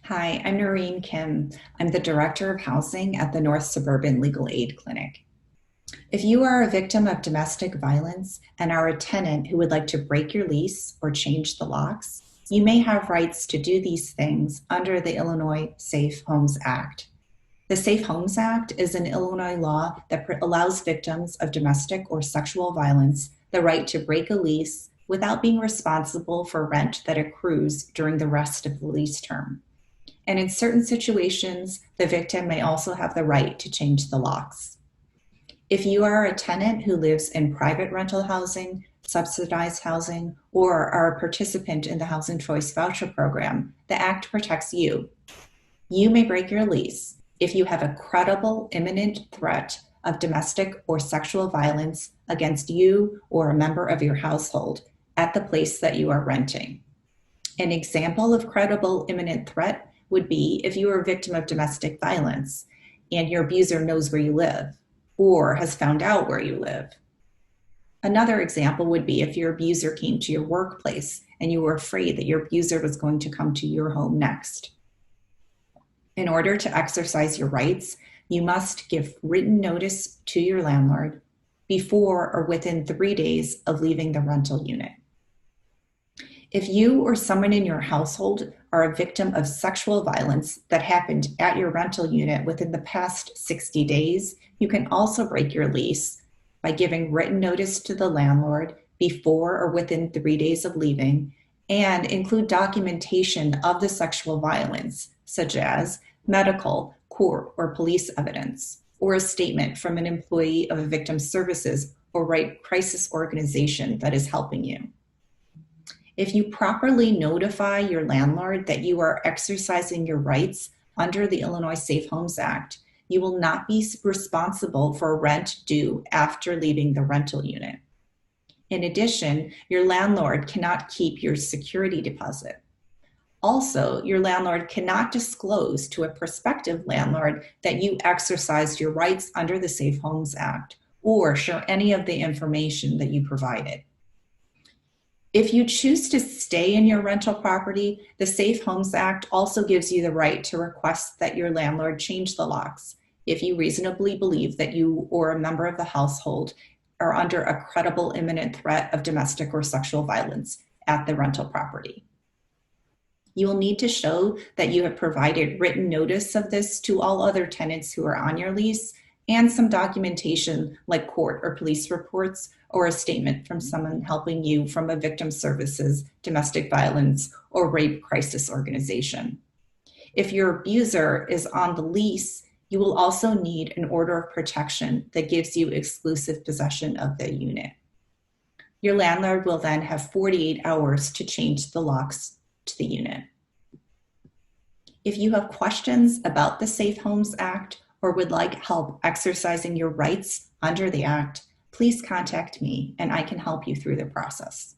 Hi, I'm Noreen Kim. I'm the Director of Housing at the North Suburban Legal Aid Clinic. If you are a victim of domestic violence and are a tenant who would like to break your lease or change the locks, you may have rights to do these things under the Illinois Safe Homes Act. The Safe Homes Act is an Illinois law that allows victims of domestic or sexual violence the right to break a lease without being responsible for rent that accrues during the rest of the lease term. And in certain situations, the victim may also have the right to change the locks. If you are a tenant who lives in private rental housing, subsidized housing, or are a participant in the Housing Choice Voucher Program, the Act protects you. You may break your lease if you have a credible imminent threat of domestic or sexual violence against you or a member of your household at the place that you are renting. An example of credible imminent threat would be if you are a victim of domestic violence and your abuser knows where you live or has found out where you live. Another example would be if your abuser came to your workplace and you were afraid that your abuser was going to come to your home next. In order to exercise your rights, you must give written notice to your landlord before or within 3 days of leaving the rental unit. If you or someone in your household are a victim of sexual violence that happened at your rental unit within the past 60 days, you can also break your lease by giving written notice to the landlord before or within 3 days of leaving and include documentation of the sexual violence, such as medical, court, or police evidence, or a statement from an employee of a victim services or rape crisis organization that is helping you. If you properly notify your landlord that you are exercising your rights under the Illinois Safe Homes Act, you will not be responsible for rent due after leaving the rental unit. In addition, your landlord cannot keep your security deposit. Also, your landlord cannot disclose to a prospective landlord that you exercised your rights under the Safe Homes Act or share any of the information that you provided. If you choose to stay in your rental property, the Safe Homes Act also gives you the right to request that your landlord change the locks if you reasonably believe that you or a member of the household are under a credible imminent threat of domestic or sexual violence at the rental property. You will need to show that you have provided written notice of this to all other tenants who are on your lease and some documentation like court or police reports or a statement from someone helping you from a victim services, domestic violence, or rape crisis organization. If your abuser is on the lease, you will also need an order of protection that gives you exclusive possession of the unit. Your landlord will then have 48 hours to change the locks to the unit. If you have questions about the Safe Homes Act or would like help exercising your rights under the Act, please contact me and I can help you through the process.